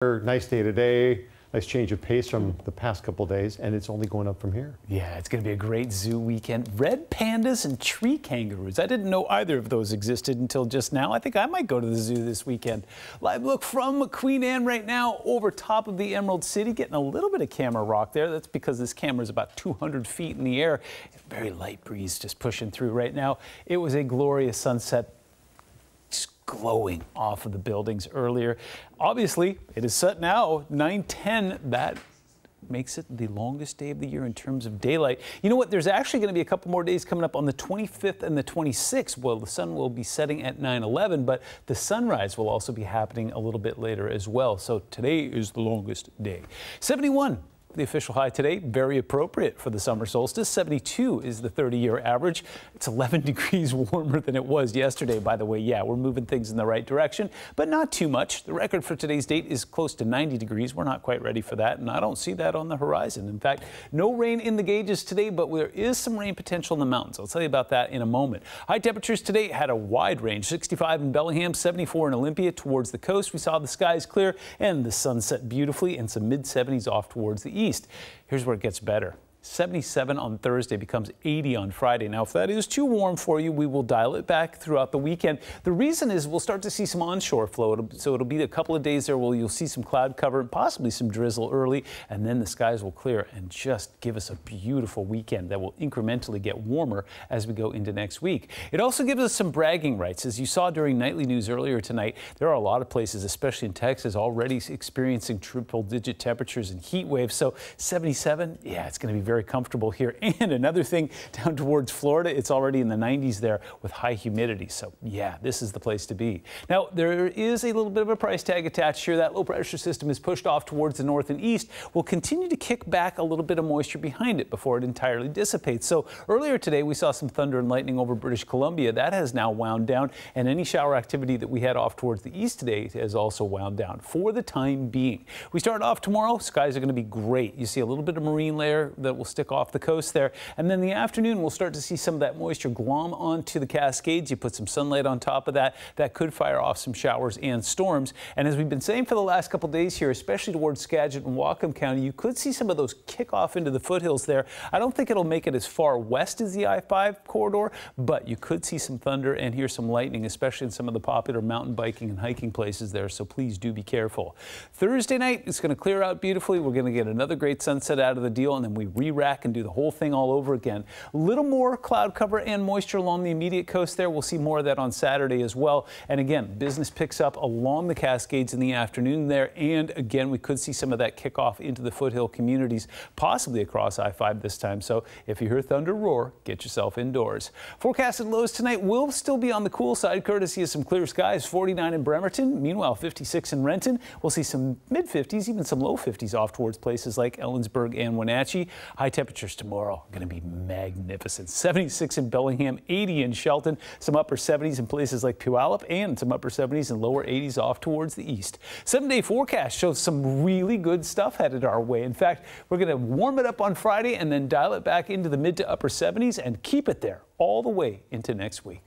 Nice day today. Nice change of pace from the past couple days, and it's only going up from here. Yeah, it's going to be a great zoo weekend. Red pandas and tree kangaroos. I didn't know either of those existed until just now. I think I might go to the zoo this weekend. Live look from Queen Anne right now over top of the Emerald City, getting a little bit of camera rock there. That's because this camera is about 200 feet in the air. Very light breeze just pushing through right now. It was a glorious sunset, glowing off of the buildings earlier. Obviously, it is set now, 9:10. That makes it the longest day of the year in terms of daylight. You know what? There's actually going to be a couple more days coming up on the 25th and the 26th. Well, the sun will be setting at 9:11, but the sunrise will also be happening a little bit later as well. So today is the longest day. 71. The official high today, very appropriate for the summer solstice. 72 is the 30-year average. It's 11 degrees warmer than it was yesterday, by the way. Yeah, we're moving things in the right direction, but not too much. The record for today's date is close to 90 degrees. We're not quite ready for that, and I don't see that on the horizon. In fact, no rain in the gauges today, but there is some rain potential in the mountains. I'll tell you about that in a moment. High temperatures today had a wide range. 65 in Bellingham, 74 in Olympia towards the coast. We saw the skies clear and the sun set beautifully, and some mid-70s off towards the east. Here's where it gets better. 77 on Thursday becomes 80 on Friday. Now, if that is too warm for you, we will dial it back throughout the weekend. The reason is we'll start to see some onshore flow. So it'll be a couple of days there where you'll see some cloud cover and possibly some drizzle early, and then the skies will clear and just give us a beautiful weekend that will incrementally get warmer as we go into next week. It also gives us some bragging rights. As you saw during nightly news earlier tonight, there are a lot of places, especially in Texas, already experiencing triple-digit temperatures and heat waves. So 77, yeah, it's going to be very comfortable here. And another thing, down towards Florida, it's already in the 90s there with high humidity. So yeah, this is the place to be. Now, there is a little bit of a price tag attached here. That low pressure system is pushed off towards the north and east. Will continue to kick back a little bit of moisture behind it before it entirely dissipates. So earlier today, we saw some thunder and lightning over British Columbia. That has now wound down, and any shower activity that we had off towards the east today has also wound down for the time being. We start off tomorrow. Skies are going to be great. You see a little bit of marine layer that will stick off the coast there, and then the afternoon we'll start to see some of that moisture glom onto the Cascades. You put some sunlight on top of that, that could fire off some showers and storms. And as we've been saying for the last couple days here, especially towards Skagit and Whatcom County, you could see some of those kick off into the foothills there. I don't think it'll make it as far west as the I-5 corridor, but you could see some thunder and hear some lightning, especially in some of the popular mountain biking and hiking places there, so please do be careful. Thursday night, it's going to clear out beautifully. We're going to get another great sunset out of the deal, and then we re-rack and do the whole thing all over again. A little more cloud cover and moisture along the immediate coast there. We'll see more of that on Saturday as well. And again, business picks up along the Cascades in the afternoon there. And again, we could see some of that kickoff into the foothill communities, possibly across I-5 this time. So if you hear thunder roar, get yourself indoors. Forecasted lows tonight will still be on the cool side, courtesy of some clear skies. 49 in Bremerton, meanwhile 56 in Renton. We'll see some mid-50s, even some low 50s off towards places like Ellensburg and Wenatchee. High temperatures tomorrow going to be magnificent. 76 in Bellingham, 80 in Shelton, some upper 70s in places like Puyallup, and some upper 70s and lower 80s off towards the east. 7-day forecast shows some really good stuff headed our way. In fact, we're going to warm it up on Friday and then dial it back into the mid to upper 70s and keep it there all the way into next week.